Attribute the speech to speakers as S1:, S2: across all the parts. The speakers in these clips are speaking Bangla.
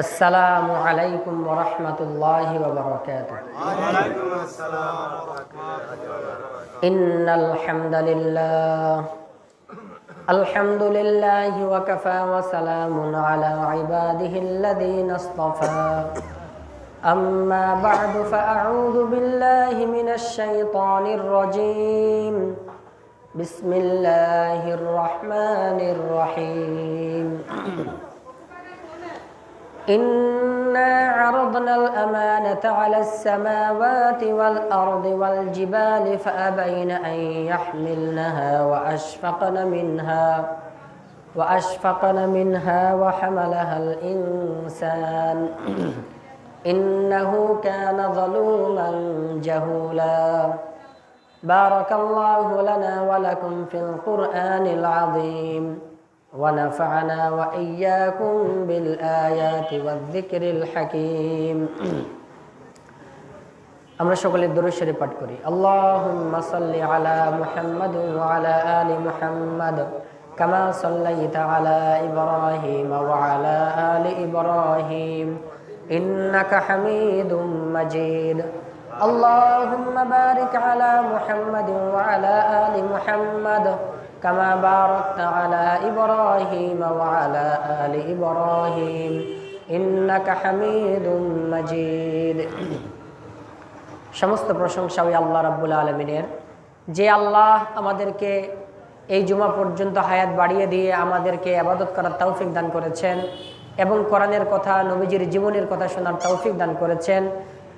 S1: আসসালামু আলাইকুম ওয়া রাহমাতুল্লাহি ওয়া বারাকাতুহু।
S2: ওয়া আলাইকুম আসসালাম ওয়া রাহমাতুল্লাহি ওয়া বারাকাতুহু।
S1: ইন্নাল হামদালিল্লাহ আলহামদুলিল্লাহি ওয়া কাফা ওয়া সালামুন আলা ইবাদিহিল্লাযীনা ইসতাফা। আম্মা বা'দু ফাআউযু বিল্লাহি মিনাশ শাইতানির রাজীম। বিসমিল্লাহির রাহমানির রহিম। إنا عرضنا الأمانة على السماوات والأرض والجبال فأبين أن يحملنها وأشفقن منها وحملها الإنسان إنه كان ظلوما جهولا. بارك الله لنا ولكم في القرآن العظيم ونفعنا وإياكم بالآيات والذكر الحكيم. আমরা সকলে দরুদ শরীফ পাঠ করি। আল্লাহুম্মা সাল্লি আলা মুহাম্মাদ ওয়া আলা আলি মুহাম্মাদ কামা সাল্লাইতা আলা ইব্রাহিম ওয়া আলা আলি ইব্রাহিম ইন্নাকা হামিদুম মাজিদ। আল্লাহুম্মা বারিক আলা মুহাম্মাদ ওয়া আলা আলি মুহাম্মাদ কামা বারাকতা আলা ইব্রাহিম ওয়া আলা আলি ইব্রাহিম ইন্নাকা হামিদুম মাজিদ। সমস্ত প্রশংসা ওই আল্লাহ রাব্বুল আলামিনের, যে আল্লাহ আমাদেরকে এই জুমা পর্যন্ত হায়াত বাড়িয়ে দিয়ে আমাদেরকে ইবাদত করার তৌফিক দান করেছেন এবং কোরআনের কথা, নবীজির জীবনের কথা শোনার তৌফিক দান করেছেন।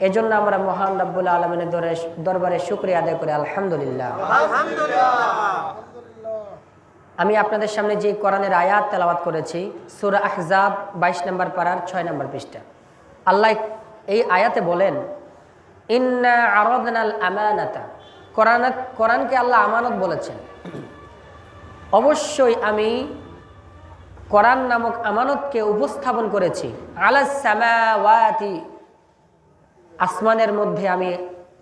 S1: এজন্য আমরা মহান রাব্বুল আলামিনের দরবারে শুকরিয়া আদায় করি। আলহামদুলিল্লাহ। আমি আপনাদের সামনে যে কোরআনের আয়াত তেলাওয়াত করেছি, সূরা আহজাব 22 নম্বর পারার 6 নম্বর পৃষ্ঠা। আল্লাহ এই আয়াতে বলেন, ইন্না আরাদনাল আমানাতা। কোরআনকে আল্লাহ আমানত বলেছেন। অবশ্যই আমি কোরআন নামক আমানতকে উপস্থাপন করেছি আলাস সামাওয়াতি, আসমানের মধ্যে আমি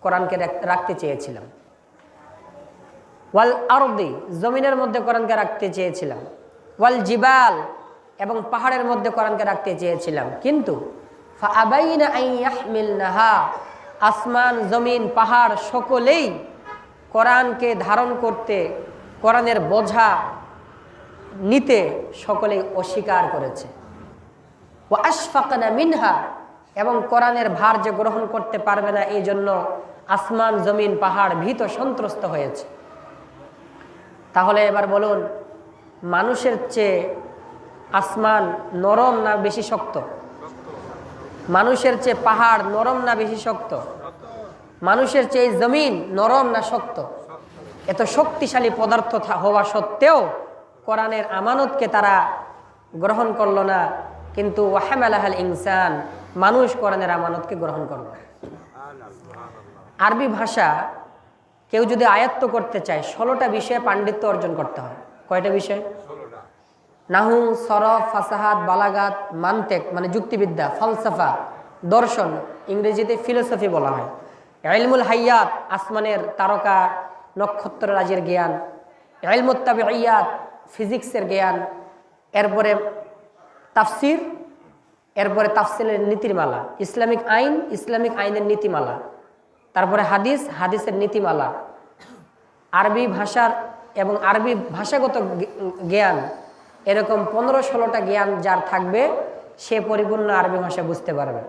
S1: কোরআনকে রাখতে চেয়েছিলাম, ওয়াল আরদি, জমিনের মধ্যে কোরআনকে রাখতে চেয়েছিলাম, ওয়াল জিবাল, এবং পাহাড়ের মধ্যে কোরআনকে রাখতে চেয়েছিলাম, কিন্তু ফাআবাইনা আন ইয়াহমিলনাহা, আসমান জমিন পাহাড় সকলেই কোরআনকে ধারণ করতে, কোরআনের বোঝা নিতে সকলেই অস্বীকার করেছে। ওয়া আশফাকনা মিনহা, এবং কোরআনের ভার যে গ্রহণ করতে পারবে না, এই জন্য আসমান জমিন পাহাড় ভীত সন্ত্রস্ত হয়েছে। তাহলে এবার বলুন, মানুষের চেয়ে আসমান নরম না বেশি শক্ত? মানুষের চেয়ে পাহাড় নরম না বেশি শক্ত? মানুষের চেয়ে জমিন নরম না শক্ত? এত শক্তিশালী পদার্থ হওয়া সত্ত্বেও কোরআনের আমানতকে তারা গ্রহণ করলো না, কিন্তু ওয়াহামালাহাল ইনসান, মানুষ কোরআনের আমানতকে গ্রহণ করলো। আরবি ভাষা কেউ যদি আয়ত্ত করতে চায় 16টা বিষয়ে পাণ্ডিত্য অর্জন করতে হয়। কয়টা বিষয়? নাহু, সরফ, ফাসাহাত, বালাগাত, মান্তেক মানে যুক্তিবিদ্যা, ফালসাফা দর্শন, ইংরেজিতে ফিলোসফি বলা হয়, ইলমুল হাইয়াত আসমানের তারকা নক্ষত্র রাজির জ্ঞান, ইলমুত তাবিঈয়াত ফিজিক্সের জ্ঞান, এরপরে তাফসির, এরপরে তাফসিলের নীতিমালা, ইসলামিক আইন, ইসলামিক আইনের নীতিমালা, তারপরে হাদিস, হাদিসের নীতিমালা, আরবি ভাষার এবং আরবি ভাষাগত জ্ঞান, এরকম 15-16টা জ্ঞান যার থাকবে সে পরিপূর্ণ আরবি ভাষা বুঝতে পারবে।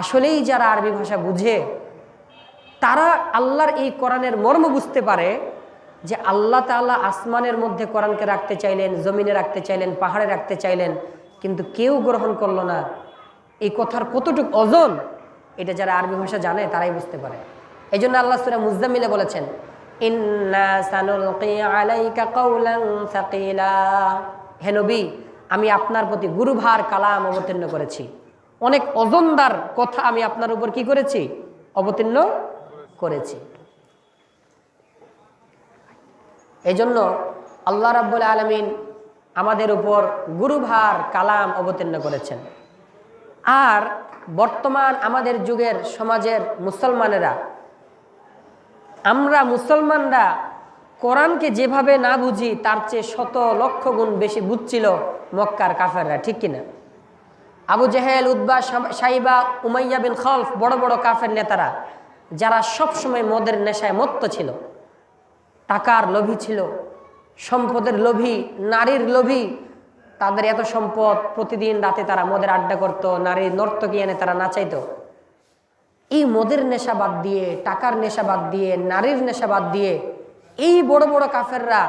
S1: আসলেই যারা আরবি ভাষা বুঝে তারা আল্লাহর এই কোরআনের মর্ম বুঝতে পারে যে আল্লাহ তাআলা আসমানের মধ্যে কোরআনকে রাখতে চাইলেন, জমিনে রাখতে চাইলেন, পাহাড়ে রাখতে চাইলেন, কিন্তু কেউ গ্রহণ করলো না। এই কথার কতটুকু ওজন এটা যারা আরবি ভাষা জানে তারাই বুঝতে পারে। এই জন্য আল্লাহ সূরা মুজাম্মিলে বলেছেন, ইন্না সানুলকি আলাইকা কাওলান সাকিলা, হে নবী আমি আপনার প্রতি গুরুভার কালাম অবতীর্ণ করেছি, অনেক ওজনদার কথা আমি আপনার উপর কি করেছি? অবতীর্ণ করেছি। এই জন্য আল্লাহ রাব্বুল আলামিন আমাদের উপর গুরুভার কালাম অবতীর্ণ করেছেন। আর বর্তমান আমাদের যুগের সমাজের মুসলমানেরা, আমরা মুসলমানরা কোরআনকে যেভাবে না বুঝি তার চেয়ে শত লক্ষ গুণ বেশি বুঝছিল মক্কার কাফেররা, ঠিক কিনা? আবু জেহেল, উতবা, সাইবা, উমাইয়া বিন খলফ, বড় বড় কাফের নেতারা যারা সবসময় মদের নেশায় মত্ত ছিল, টাকার লোভী ছিল, সম্পদের লোভী, নারীর লোভী, তাদের এত সম্পদ, প্রতিদিন রাতে তারা মদের আড্ডা করত, নারীর নর্তকী এনে তারা নাচাইতো। এই মদের নেশা বাদ দিয়ে, টাকার নেশা বাদ দিয়ে, নারীর নেশা বাদ দিয়ে এই বড় বড় কাফেররা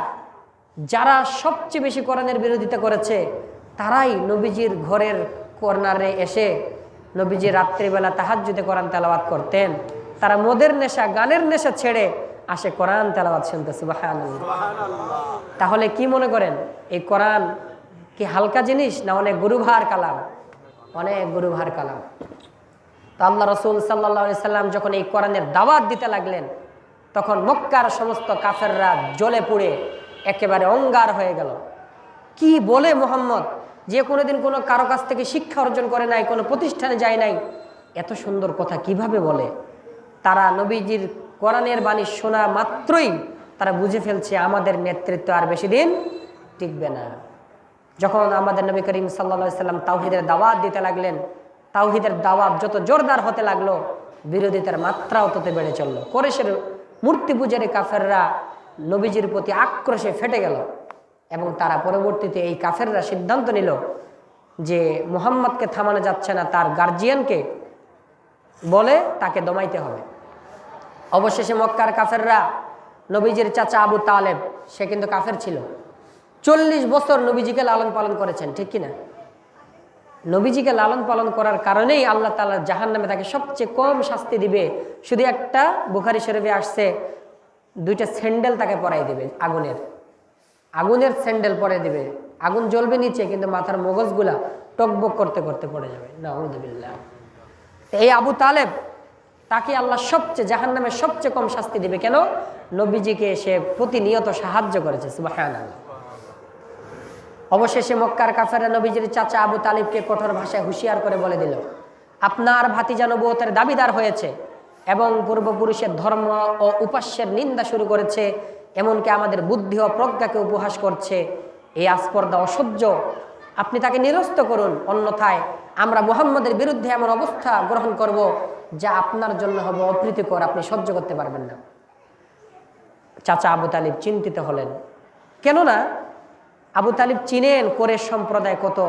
S1: যারা সবচেয়ে বেশি কোরআনের বিরোধিতা করেছে, তারাই নবীজির ঘরের কর্নারে এসে নবীজি রাত্রিবেলা তাহাজ্জুদে কোরআন তেলাওয়াত করতেন। তারা মদের নেশা, গানের নেশা ছেড়ে আসে কোরআন তেলাওয়াত শুনতে। সুবহানাল্লাহ। তাহলে কি মনে করেন, এই কোরআন কি হালকা জিনিস না অনেক গুরুভার কালাম? অনেক গুরুভার কালাম। তো আল্লাহ রসুল সাল্লাল্লাহু আলাইহি সাল্লাম যখন এই কোরআনের দাওয়াত দিতে লাগলেন, তখন মক্কার সমস্ত কাফেররা জ্বলে পুড়ে একেবারে অঙ্গার হয়ে গেল। কি বলে মুহাম্মদ, যে কোনোদিন কোনো কারো কাছ থেকে শিক্ষা অর্জন করে নাই, কোনো প্রতিষ্ঠানে যায় নাই, এত সুন্দর কথা কিভাবে বলে? তারা নবীজির কোরআনের বাণী শোনা মাত্রই তারা বুঝে ফেলছে আমাদের নেতৃত্ব আর বেশি দিন টিকবে না। যখন আমাদের নবী করিম সাল্লাল্লাহু আলাইহি সাল্লাম তাওহীদের দাওয়াত দিতে লাগলেন, তাওহীদের দাওয়াত যত জোরদার হতে লাগলো, বিরোধিতার মাত্রাও তত বেড়ে চলল। কোরেশের মূর্তি পূজারী কাফেররা নবীজির প্রতি আক্রোশে ফেটে গেল এবং তারা পরবর্তীতে এই কাফেররা সিদ্ধান্ত নিল যে মুহাম্মদকে থামানো যাচ্ছে না, তার গার্জিয়ানকে বলে তাকে দমাইতে হবে। অবশেষে মক্কার কাফেররা নবীজির চাচা আবু তালেব, সে কিন্তু কাফের ছিল, 40 বছর নবীজিকে লালন পালন করেছেন, ঠিক কিনা? নবীজিকে লালন পালন করার কারণেই আল্লাহ তাআলা জাহান্নামে তাকে সবচেয়ে কম শাস্তি দিবে। শুধু একটা বুখারী শরীফে আসছে, 2টা স্যান্ডেল তাকে পরাই দিবে, আগুনের স্যান্ডেল পরে দিবে। আগুন জ্বলবে নিচে, কিন্তু মাথার মগজগুলা টকবক করতে করতে পড়ে যাবে। নাউযুবিল্লাহ। এই আবু তালেব, তাকে আল্লাহ সবচেয়ে জাহান্নামে সবচেয়ে কম শাস্তি দিবে। কেন? নবীজিকে সে প্রতিনিয়ত সাহায্য করেছে। সুবহানাল্লাহ। অবশেষে মক্কার কাফেররা নবীজির চাচা আবু তালিবকে কঠোর ভাষায় হুঁশিয়ার করে বলে দিল, আপনার ভাতিজা নবুয়তের দাবিদার হয়েছে এবং পূর্বপুরুষের ধর্ম ও উপাস্যের নিন্দা শুরু করেছে, এমনকি আমাদের বুদ্ধি ও প্রজ্ঞাকে উপহাস করছে। এই আস্পর্ধা অসহ্য, আপনি তাকে নিরস্ত করুন, অন্যথায় আমরা মুহাম্মদের বিরুদ্ধে এমন অবস্থা গ্রহণ করব যা আপনার জন্য হবে অপ্রীতিকর, আপনি সহ্য করতে পারবেন না। চাচা আবু তালিব চিন্তিত হলেন, কেননা আবু তালিব চিনেন কোরেশ সম্প্রদায় কত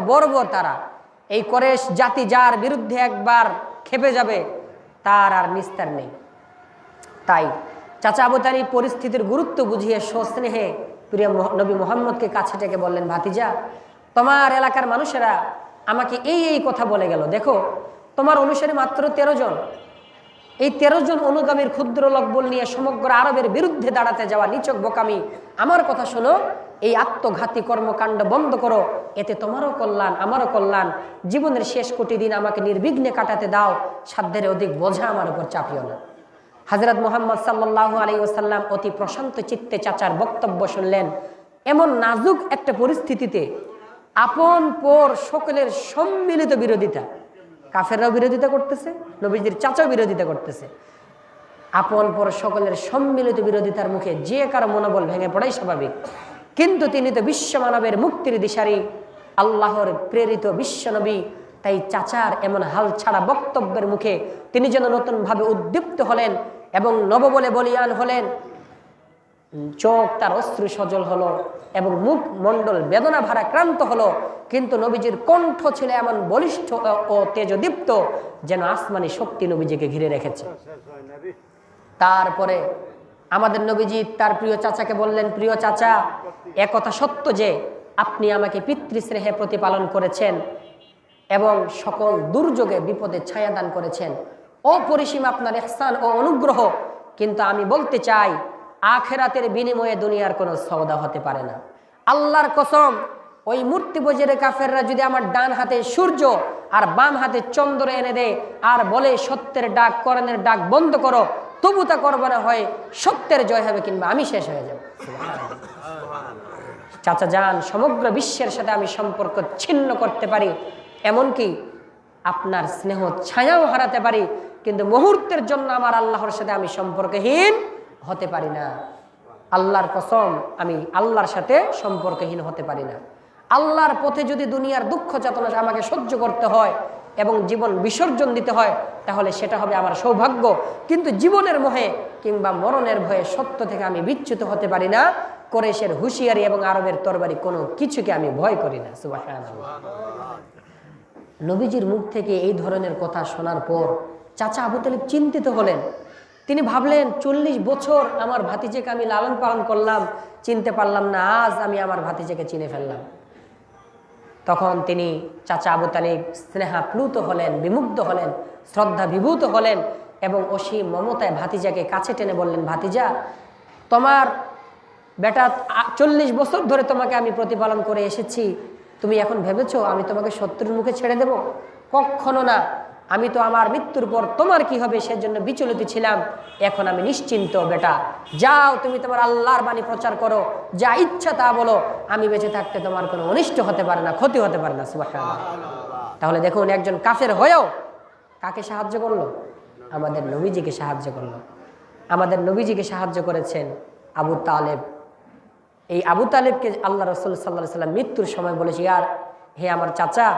S1: বর্বর তারা। এই কোরেশ জাতি যার বিরুদ্ধে একবার খেপে যাবে তার আর নিস্তার নেই। তাই চাচা আবু তালিব পরিস্থিতির গুরুত্ব বুঝিয়ে সস্নেহে প্রিয় নবী মুহাম্মদকে কাছে ডেকে বললেন, ভাতিজা, তোমার এলাকার মানুষেরা আমাকে এই কথা বলে গেল, দেখো তোমার অনুসারী মাত্র 13 জন। এই 13 জন অনুগামীর ক্ষুদ্র লোকবল নিয়ে সমগ্র আরবের বিরুদ্ধে দাঁড়াতে যাওয়া নিছক বোকামি। আমার কথা শোনো, এই আত্মঘাতী কর্মকাণ্ড বন্ধ করো, এতে তোমারও কল্যাণ, আমারও কল্যাণ। জীবনের শেষ কোটি দিন আমাকে নির্বিঘ্নে কাটাতে দাও, সাধ্যের অধিক বোঝা আমার উপর চাপিও না। হযরত মুহাম্মদ সাল্লাল্লাহু আলাইহি ওয়াসাল্লাম অতি প্রশান্ত চিত্তে চাচার বক্তব্য শুনলেন। এমন নাজুক একটা পরিস্থিতিতে আপন পর সকলের সম্মিলিত বিরোধিতা, কাফেররাও বিরোধিতা করতেছে, নবীজির চাচাও বিরোধিতা করতেছে, আপন পর সকলের সম্মিলিত বিরোধিতার মুখে যে কারো মনোবল ভেঙে পড়াই স্বাভাবিক। কিন্তু তিনি তো বিশ্ব মানবের মুক্তির দিশারি, আল্লাহর প্রেরিত বিশ্বনবী। তাই চাচার এমন হাল ছাড়া বক্তব্যের মুখে তিনি যেন নতুনভাবে উদ্দীপ্ত হলেন এবং নববলে বলিয়ান হলেন। চোখ তার অশ্রু সজল হলো এবং মুখ মণ্ডল বেদনা ভারাক্রান্ত হলো, কিন্তু নবীজির কণ্ঠ ছিল এমন বলিষ্ঠ ও তেজদীপ্ত যেন আসমানি শক্তি নবীজিকে ঘিরে রেখেছে। তারপরে আমাদের নবীজি তার প্রিয় চাচাকে বললেন, প্রিয় চাচা, একথা সত্য যে আপনি আমাকে পিতৃস্নেহে প্রতিপালন করেছেন এবং সকল দুর্যোগে বিপদে ছায়া দান করেছেন, অপরিসীম আপনার ইহসান ও অনুগ্রহ। কিন্তু আমি বলতে চাই, আখিরাতের বিনিময়ে দুনিয়ার কোনো সওদা হতে পারে না। আল্লাহর কসম, ওই মূর্তি পূজারী কাফেররা যদি আমার ডান হাতে সূর্য আর বাম হাতে চন্দ্র এনে দেয় আর বলে সত্যের ডাক, কোরআনের ডাক বন্ধ করো, তবু তা করবো না, হয় সত্যের জয় হবে কিংবা আমি শেষ হয়ে যাব। চাচা যান, সমগ্র বিশ্বের সাথে আমি সম্পর্ক ছিন্ন করতে পারি, এমনকি আপনার স্নেহ ছায়াও হারাতে পারি, কিন্তু মুহূর্তের জন্য আমার আল্লাহর সাথে আমি সম্পর্কহীন হতে পারি না। আল্লাহর কসম, আমি আল্লাহর সাথে সম্পর্কহীন হতে পারি না। আল্লাহর পথে যদি দুনিয়ার দুঃখ যাতনা আমাকে সহ্য করতে হয় এবং জীবন বিসর্জন দিতে হয়, তাহলে সেটা হবে আমার সৌভাগ্য। কিন্তু জীবনের মোহে কিংবা মরণের ভয়ে সত্য থেকে আমি বিচ্যুত হতে পারি না। কুরাইশের হুঁশিয়ারি এবং আরবের তরবারি কোনো কিছুকে আমি ভয় করি না। সুবহানাল্লাহ। নবীজির মুখ থেকে এই ধরনের কথা শোনার পর চাচা আবু তালিব চিন্তিত হলেন। তিনি ভাবলেন, 40 বছর আমার ভাতিজাকে আমি লালন পালন করলাম, চিনতে পারলাম না, আজ আমি আমার ভাতিজাকে চিনে ফেললাম। তখন তিনি চাচা আবু তালিব স্নেহাপ্লুত হলেন, বিমুগ্ধ হলেন, শ্রদ্ধা বিভূত হলেন এবং অসীম মমতায় ভাতিজাকে কাছে টেনে বললেন, ভাতিজা, তোমার বেটা 40 বছর ধরে তোমাকে আমি প্রতিপালন করে এসেছি, তুমি এখন ভেবেছো আমি তোমাকে শত্রুর মুখে ছেড়ে দেব? কখনো না। আমি তো আমার মৃত্যুর পর তোমার কি হবে সেজন্য বিচলিত ছিলাম, এখন আমি নিশ্চিন্ত। বেটা যাও, তুমি তোমার আল্লাহর বাণী প্রচার করো, যা ইচ্ছা তা বলো, আমি বেঁচে থাকতে তোমার কোনো অনিষ্ট হতে পারে না, ক্ষতি হতে পারে না। সুবহানাল্লাহ। তাহলে দেখুন, একজন কাফের হয়েও কাকে সাহায্য করলো? আমাদের নবীজিকে সাহায্য করলো। আমাদের নবীজিকে সাহায্য করেছেন আবু তালেব। এই আবু তালেবকে আল্লাহ রাসূল সাল্লাল্লাহু আলাইহি ওয়াসাল্লাম মৃত্যুর সময় বলেছে, হে আমার চাচা,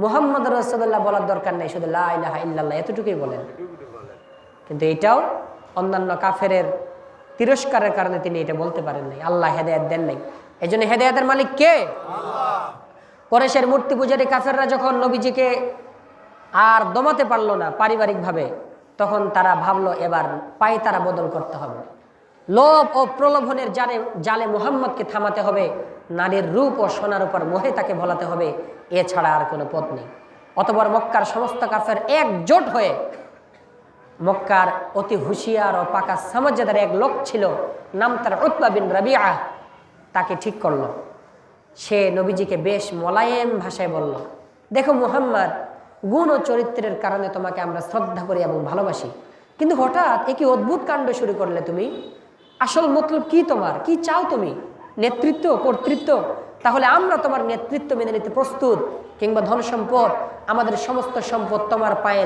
S1: মুহাম্মদ রাসূলুল্লাহ বলার দরকার নেই, শুধু লা ইলাহা ইল্লাল্লাহ এতটুকুই বলেন। কিন্তু এটাও অন্যান্য কাফেরের তিরস্কারের কারণে তিনি এটা বলতে পারেন নাই। আল্লাহ হেদায়েত দেন নাই। এই জন্য হেদায়েতের মালিক কে? কুরাইশের মূর্তি পূজারী কাফেররা যখন নবীজিকে আর দমাতে পারলো না পারিবারিকভাবে, তখন তারা ভাবলো এবার পায়তারা বদল করতে হবে। লোভ ও প্রলোভনের জালে মুহাম্মদকে থামাতে হবে, নারীর রূপ ও সোনার উপর মোহে তাকে ভোলাতে হবে, এছাড়া আর কোনো পথ নেই। অতঃপর মক্কার সমস্ত কাফের একজোট হয়ে, মক্কার অতি হুঁশিয়ার ও পাকা সামজ্জাদার এক লোক ছিল, নাম তার উতবা বিন রাবিআ, তাকে ঠিক করলো। সে নবীজিকে বেশ মোলায়েম ভাষায় বলল, দেখো মুহাম্মদ, গুণ ও চরিত্রের কারণে তোমাকে আমরা শ্রদ্ধা করি এবং ভালোবাসি, কিন্তু হঠাৎ একই অদ্ভুত কাণ্ড শুরু করলে তুমি। আসল মতলব কি তোমার? কি চাও তুমি? নেতৃত্ব, কর্তৃত্ব? তাহলে আমরা তোমার নেতৃত্ব মেনে নিতে প্রস্তুত, কিংবা ধন সম্পদ, আমাদের সমস্ত সম্পদ তোমার পায়ে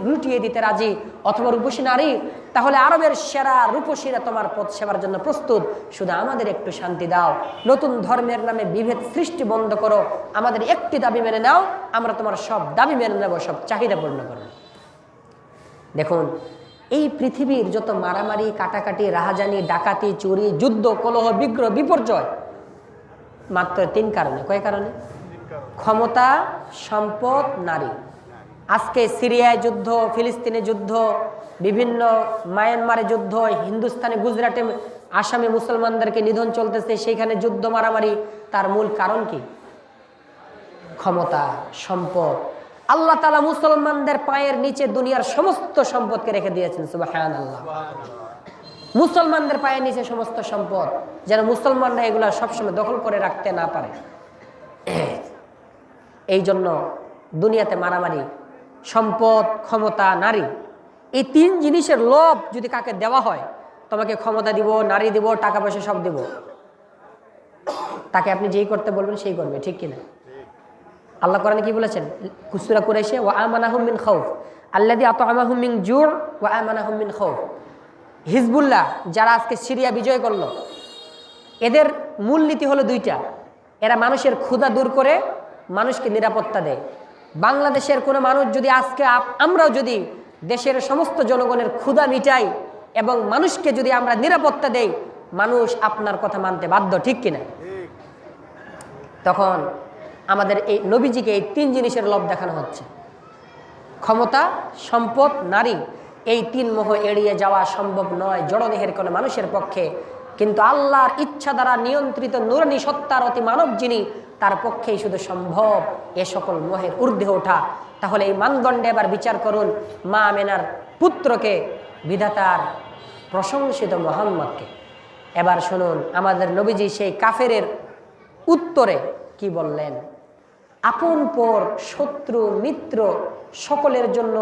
S1: লুটিয়ে দিতে রাজি, অথবা রূপসী নারী, তাহলে আরবের সেরা রূপসীরা তোমার পথ সেবার জন্য প্রস্তুত। শুধু আমাদের একটু শান্তি দাও, নতুন ধর্মের নামে বিভেদ সৃষ্টি বন্ধ করো, আমাদের একটি দাবি মেনে নাও, আমরা তোমার সব দাবি মেনে নেব, সব চাহিদা পূর্ণ করো। দেখুন, এই পৃথিবীর যত মারামারি, কাটাকাটি, রাহাজানি, ডাকাতি, চুরি, যুদ্ধ, কলহ, বিগ্রহ, বিপর্যয় মাত্র 3 কারণে। কয় কারণে? ক্ষমতা, সম্পদ, নারী। আজকে সিরিয়ায় যুদ্ধ, ফিলিস্তিনে যুদ্ধ, বিভিন্ন মায়ানমারে যুদ্ধ, হিন্দুস্তানে, গুজরাটে, আসামে মুসলমানদেরকে নিধন চলতেছে, সেইখানে যুদ্ধ, মারামারি। তার মূল কারণ কি? ক্ষমতা, সম্পদ। আল্লাহ তাআলা মুসলমানদের পায়ের নিচে দুনিয়ার সমস্ত সম্পদকে রেখে দিয়েছেন। সুবহানাল্লাহ। মুসলমানদের পায়ের নিচে সমস্ত সম্পদ, যেন মুসলমানরা এগুলা সবসময় দখল করে রাখতে না পারে। এই জন্য দুনিয়াতে মারামারি, সম্পদ, ক্ষমতা, নারী, এই 3 জিনিসের লোভ যদি কাকে দেওয়া হয়, তোমাকে ক্ষমতা দিব, নারী দিব, টাকা পয়সা সব দিব, তাকে আপনি যেই করতে বলবেন সেই করবে, ঠিক কিনা? আল্লাহ কোরআনে কি বলেছেন? সূরা কুরাইশে, ওয়া আমানাহুম মিন খাউফ আল্লাযী আত'আমাহুম মিন জু' ওয়া আমানাহুম মিন খাউফ। হিজবুল্লাহ যারা আজকে সিরিয়া বিজয় করলো, এদের মূলনীতি হলো 2টা। এরা মানুষের ক্ষুধা দূর করে মানুষকে নিরাপত্তা দেয়। বাংলাদেশের কোনো মানুষ যদি আজকে আমরাও যদি দেশের সমস্ত জনগণের ক্ষুধা মিটাই এবং মানুষকে যদি আমরা নিরাপত্তা দেই, মানুষ আপনার কথা মানতে বাধ্য, ঠিক কিনা? তখন আমাদের এই নবীজিকে এই 3 জিনিসের লোভ দেখানো হচ্ছে। ক্ষমতা, সম্পদ, নারী, এই 3 মোহ এড়িয়ে যাওয়া সম্ভব নয় জড়দেহের কোনো মানুষের পক্ষে, কিন্তু আল্লাহর ইচ্ছা দ্বারা নিয়ন্ত্রিত নূরানী সত্তার অতি মানব যিনি, তার পক্ষেই শুধু সম্ভব এ সকল মোহের ঊর্ধ্বে ওঠা। তাহলে এই মানদণ্ডে এবার বিচার করুন মা আমেনার পুত্রকে, বিধাতার প্রশংসিত মুহাম্মদকে। এবার শুনুন আমাদের নবীজি সেই কাফেরের উত্তরে কি বললেন। আপন পর, শত্রু, মিত্র সকলের জন্য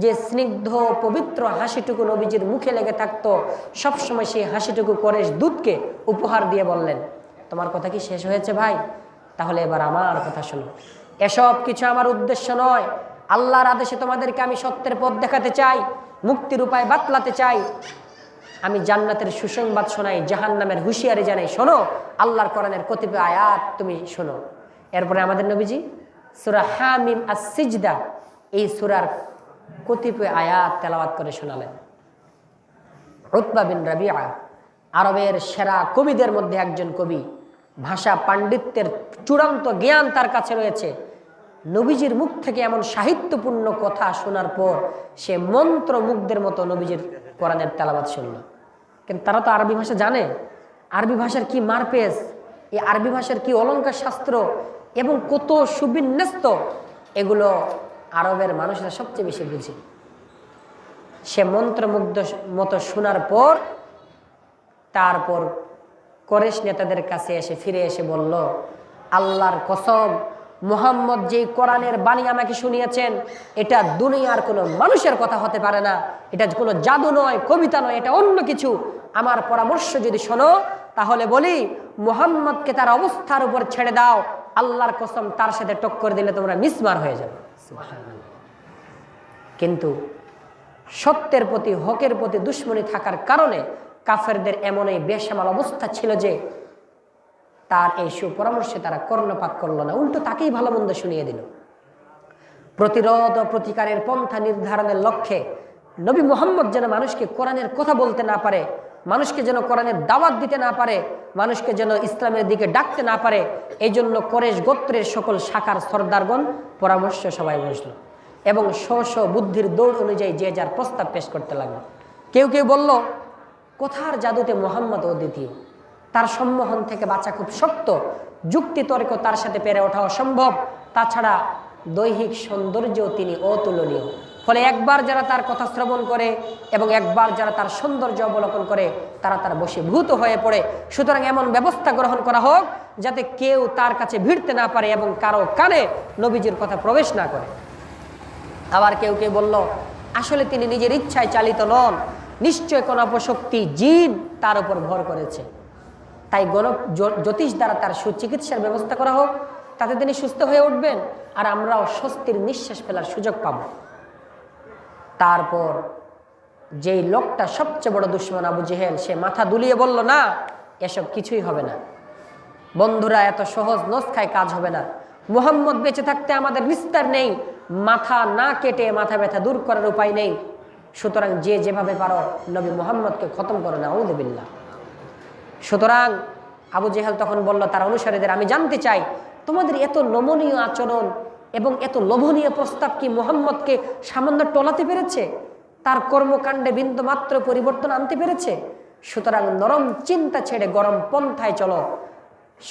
S1: যে স্নিগ্ধ পবিত্র হাসিটুকু নবীজির মুখে লেগে থাকতো, সবসময় সেই হাসিটুকু কুরাইশ দূতকে উপহার দিয়ে বললেন, তোমার কথা কি শেষ হয়েছে ভাই? তাহলে এবার আমার কথা শোনো। এসব কিছু আমার উদ্দেশ্য নয়, আল্লাহর আদেশে তোমাদেরকে আমি সত্যের পথ দেখাতে চাই, মুক্তির উপায় বাতলাতে চাই। আমি জান্নাতের সুসংবাদ শোনাই, জাহান্নামের হুঁশিয়ারি জানাই, শোনো আল্লাহর কোরআনের কতিপয় আয়াত তুমি শোনো। এরপরে আমাদের নবীজি সূরা হামিম আস-সিজদা এই সূরার কতিপয় আয়াত তেলাওয়াত করে শোনালেন। উতবা বিন রাবিআ আরবের সেরা কবিদের মধ্যে একজন কবি, ভাষা পাণ্ডিত্যের চূড়ান্ত জ্ঞান তার কাছে রয়েছে। নবীজির মুখ থেকে এমন সাহিত্যপূর্ণ কথা শোনার পর সে মন্ত্রমুগ্ধের মতো নবীজির কোরআনের তেলাওয়াত শুনল। কিন্তু তারা তো আরবি ভাষা জানে, আরবি ভাষার কি মারপেস, এই আরবি ভাষার কি অলঙ্কার শাস্ত্র এবং কত সুবিন্যস্ত, এগুলো আরবের মানুষরা সবচেয়ে বেশি বুঝে। সে মন্ত্রমুগ্ধ মতো শোনার পর তারপর কোরেশ নেতাদের কাছে ফিরে এসে বলল, আল্লাহর কসম, মুহাম্মদ যে কোরআনের বাণী আমাকে শুনিয়েছেন এটা দুনিয়ার কোনো মানুষের কথা হতে পারে না, এটা কোনো জাদু নয়, কবিতা নয়, এটা অন্য কিছু। আমার পরামর্শ যদি শোনো তাহলে বলি মুহাম্মদকে তার অবস্থার উপর ছেড়ে দাও, আল্লাহর কসম তার সাথে টক্কর দিলে তোমরা মিসমার হয়ে যাবে। কিন্তু সত্যের প্রতি, হকের প্রতি দুশ্মনী থাকার কারণে কাফেরদের এমন এই বেসামাল অবস্থা ছিল যে তার এই সুপরামর্শে তারা কর্ণপাত করল না, উল্টো তাকেই ভালো মন্দ শুনিয়ে দিল। প্রতিরোধ ও প্রতিকারের পন্থা নির্ধারণের লক্ষ্যে নবী মুহাম্মদ যেন মানুষকে কোরআনের কথা বলতে না পারে, মানুষকে যেন কোরআনের দাওয়াত দিতে না পারে, মানুষকে যেন ইসলামের দিকে ডাকতে না পারে, এই জন্য কোরেশ গোত্রের সকল শাখার সর্দারগণ পরামর্শ সবাই বসল এবং স্ব বুদ্ধির দৌড় অনুযায়ী যে যার প্রস্তাব পেশ করতে লাগলো। কেউ কেউ বলল, কথার জাদুতে মুহাম্মদ অদ্বিতীয়, তার সম্মোহন থেকে বাঁচা খুব শক্ত, যুক্তি তর্ক তার সাথে পেরে ওঠা অসম্ভব, তাছাড়া দৈহিক সৌন্দর্যও তিনি অতুলনীয়। ফলে একবার যারা তার কথা শ্রবণ করে এবং একবার যারা তার সৌন্দর্য অবলোকন করে তারা তার বশীভূত হয়ে পড়ে। সুতরাং এমন ব্যবস্থা গ্রহণ করা হোক যাতে কেউ তার কাছে ভিড়তে না পারে এবং কারো কানে নবীজির কথা প্রবেশ না করে। আবার কেউ কেউ বলল, আসলে তিনি নিজের ইচ্ছায় চালিত নন, নিশ্চয় কোন অপশক্তি জিন তার উপর ভর করেছে, তাই জ্যোতিষ দ্বারা তার সুচিকিৎসার ব্যবস্থা করা হোক, তাতে তিনি সুস্থ হয়ে উঠবেন আর আমরাও স্বস্তির নিঃশ্বাস ফেলার সুযোগ পাব। তারপর যেই লোকটা সবচেয়ে বড় দুশমন আবু জেহেল, সে মাথা দুলিয়ে বলল, না এসব কিছুই হবে না বন্ধুরা, এত সহজ নস্খায় কাজ হবে না। মুহাম্মদ বেঁচে থাকতে আমাদের নিস্তার নেই, মাথা না কেটে মাথা ব্যথা দূর করার উপায় নেই। সুতরাং যে যেভাবে পারো নবী মুহাম্মদকে খতম করো না, আউযু বিল্লাহ। সুতরাং আবু জেহেল তখন বলল তার অনুসারীদের, আমি জানতে চাই তোমাদের এত নমনীয় আচরণ এবং এত লোভনীয় প্রস্তাব কি মুহাম্মদকে সামান্য টলাতে পেরেছে, তার কর্মকাণ্ডে বিন্দু মাত্র পরিবর্তন আনতে পেরেছে? সুতরাং নরম চিন্তা ছেড়ে গরম পন্থায় চলো।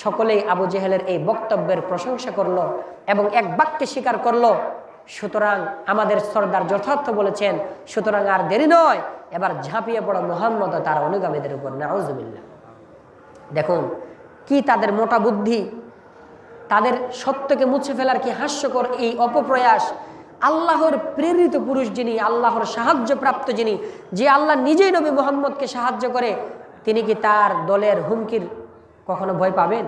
S1: সকলেই আবু জেহেলের এই বক্তব্যের প্রশংসা করলো এবং এক বাক্যে স্বীকার করলো, সুতরাং আমাদের সর্দার যথার্থ বলেছেন, সুতরাং আর দেরি নয়, এবার ঝাঁপিয়ে পড়ো মুহাম্মদ ও তার অনুগামীদের উপর। নাউজুবিল্লাহ। দেখুন কি তাদের মোটা বুদ্ধি, তাদের সত্যকে মুছে ফেলার কি হাস্যকর এই অপপ্রয়াস। আল্লাহর প্রেরিত পুরুষ যিনি, আল্লাহর সাহায্যপ্রাপ্ত যিনি, যে আল্লাহ নিজেই নবী মুহাম্মদকে সাহায্য করে, তিনি কি তার দলের হুমকির কখনো ভয় পাবেন?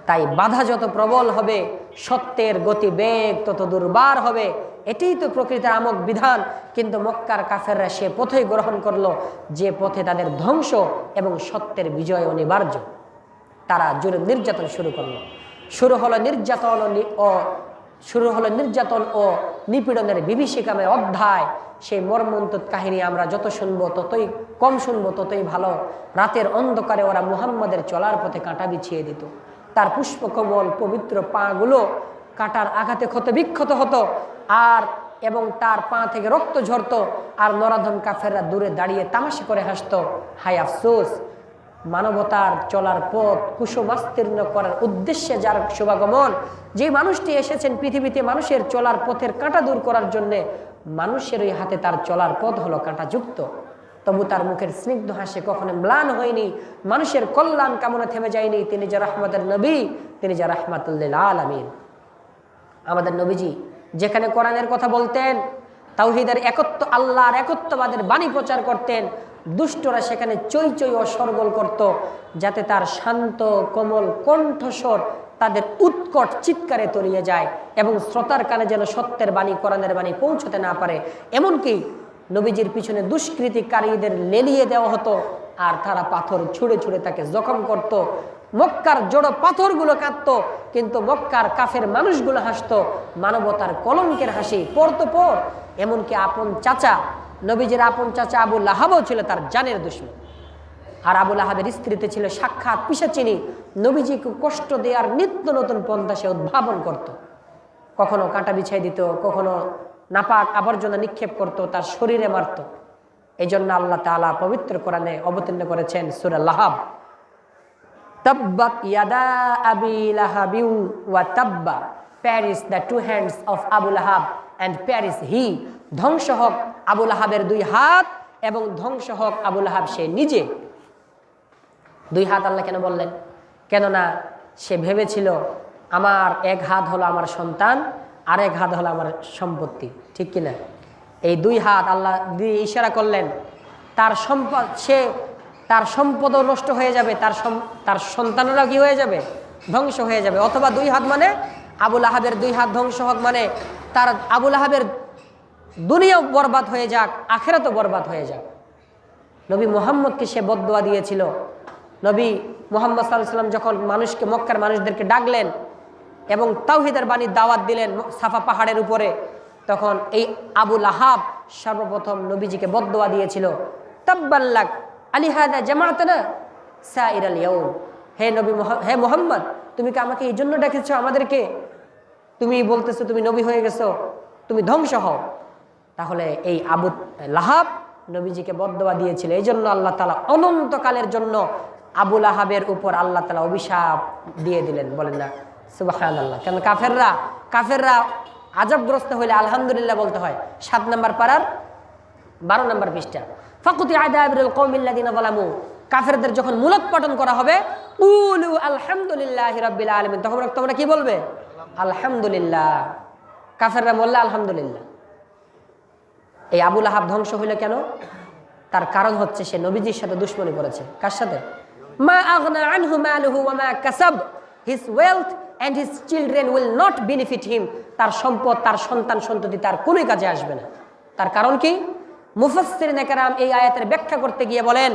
S1: তাই বাধা যত প্রবল হবে সত্যের গতি বেগ তত দুর্বার হবে, এটাই তো প্রকৃতির আমক বিধান। কিন্তু মক্কার কাফেররা সে পথই গ্রহণ করলো যে পথে তাদের ধ্বংস এবং সত্যের বিজয় অনিবার্য। তারা জোরে নির্যাতন শুরু করলো। শুরু হলো নির্যাতন ও নিপীড়নের বিভীষিকাময় অধ্যায়। সেই মর্মন্তুদ কাহিনী আমরা যত শুনবো ততই কম শুনবো ততই ভালো। রাতের অন্ধকারে ওরা মুহাম্মদের চলার পথে কাঁটা বিছিয়ে দিত, তার পুষ্পকমল পবিত্র পাগুলো কাঁটার আঘাতে ক্ষত বিক্ষত হতো এবং তার পা থেকে রক্ত ঝরতো। আর নরাধম কাফেররা দূরে দাঁড়িয়ে তামাশা করে হাসতো। হায় আফসোস, মানবতার চলার পথ কুসুমাস্তীর্ণ করার উদ্দেশ্যে যার শুভাগমন, যে মানুষটি এসেছেন পৃথিবীতে মানুষের চলার পথের কাঁটা দূর করার জন্যে, মানুষের ওই হাতে তার চলার পথ হলো কাঁটাযুক্ত। তবু তার মুখের স্নিগ্ধ হাসি কখনো ম্লান হয়নি, মানুষের কল্যাণ কামনা থেমে যায়নি। তিনি যে রহমতের নবী, তিনি যে রাহমাতুল লিল আলামিন। আমাদের নবীজি যেখানে কোরআনের কথা বলতেন, তাওহীদের একত্ব, আল্লাহর একত্ববাদের বাণী প্রচার করতেন, দুষ্টরা সেখানে চৈ চৈ ও সরগোল করত, যাতে তার শান্ত কোমল কণ্ঠস্বর তাদের উৎকট চিৎকারে তলিয়ে যায় এবং শ্রোতার কানে যেন সত্যের বাণী, কোরআনের বাণী পৌঁছতে না পারে। এমনকি নবীজির পিছনে দুষ্কৃতিকারীদের লেলিয়ে দেওয়া হতো, আর তারা পাথর ছুঁড়ে ছুঁড়ে তাকে জখম করত। মক্কার জড়ো পাথরগুলো কাঁদতো, কিন্তু মক্কার কাফের মানুষগুলো হাসতো। মানবতার কলঙ্কের হাসি পড়তো পর। এমনকি আপন চাচা, নবীজির আপন চাচা আবু লাহাবও ছিল তার জানের দুশমন। আর আবু লাহাবের স্ত্রীতে ছিল সাক্ষাৎ পিশাচিনী। নবীজিকে কষ্ট দেওয়ার নিত্য নতুন পন্থা সে উদ্ভাবন করত। কখনো কাঁটা বিছাই দিত, কখনো নাপাক আবর্জনা নিক্ষেপ করত, তার শরীরে মারত। এই জন্য আল্লাহ তাআলা পবিত্র কোরআনে অবতীর্ণ করেছেন সূরা লাহাব, তাব্বাত ইয়াদা আবি লাহাবিউ ওয়া তাব্বা, perish the two hands of Abu Lahab and perish he, ধ্বংস হোক আবু লাহাবের দুই হাত এবং ধ্বংস হোক আবু লাহাব সে নিজে। দুই হাত আল্লাহ কেন বললেন? কেননা সে ভেবেছিল আমার এক হাত হলো আমার সন্তান, আর এক হাত হলো আমার সম্পত্তি, ঠিক কিনা? এই দুই হাত আল্লাহ দিয়ে ইশারা করলেন, তার সম্পদ তার সম্পদও নষ্ট হয়ে যাবে, তার সন্তানেরাও কি হয়ে যাবে? ধ্বংস হয়ে যাবে। অথবা দুই হাত মানে আবু লাহাবের দুই হাত ধ্বংস হোক, মানে তার আবু লাহাবের দুনিয়াও বরবাদ হয়ে যাক, আখিরাতও বরবাদ হয়ে যাক। নবী মুহাম্মদকে সে বদদুয়া দিয়েছিল। নবী মুহাম্মদ সাল্লাল্লাহু আলাইহি ওয়াসাল্লাম যখন মানুষকে, মক্কার মানুষদেরকে ডাকলেন এবং তাওহীদের বাণী দাওয়াত দিলেন সাফা পাহাড়ের উপরে, তখন এই আবু লাহাব সর্বপ্রথম নবীজিকে বদদুয়া দিয়েছিল, তাব্বাল্লাক আলিহাদা জামাআতানা সাইরাল ইয়াউম, হে নবী, হে মুহাম্মদ, তুমি কি আমাকে এই জন্য ডেকেছো আমাদেরকে? তুমি বলতেছো তুমি নবী হয়ে গেছো, তুমি ধ্বংস হও। তাহলে এই আবু লাহাব নবীজিকে বদদুয়া দিয়েছিল। এই জন্য আল্লাহ তাআলা অনন্তকালের জন্য আবু লাহাবের উপর আল্লাহ তাআলা অভিশাপ দিয়ে দিলেন। বলেন না সুবহানাল্লাহ। কেন? কাফেররা আযাবগ্রস্ত হইলে আলহামদুলিল্লাহ বলতে হয়। 7 নম্বর পারার 12 নম্বর পৃষ্ঠা, ফাকুতি আদাবিল কওমিল্লাযিনা যালামু, কাফেরদের যখন মূলোৎপাটন করা হবে, কুলু আলহামদুলিল্লাহি রাব্বিল আলামিন, তখন তোমরা কি বলবে? আলহামদুলিল্লাহ। কাফেররা বললে আলহামদুলিল্লাহ। এই আবু লাহাব ধ্বংস হইল কেন? তার কারণ হচ্ছে সে নবীজির সাথে দুশমনি করেছে। কার সাথে? মা আগনা আনহু মালুহু ওয়া মা কাসাব, his wealth and his children will not benefit him, তার সম্পদ, তার সন্তান সন্ততি তার কোনোই কাজে আসবে না। তার কারণ কি? মুফাসসিরিনে কেরাম এই আয়াতের ব্যাখ্যা করতে গিয়ে বলেন,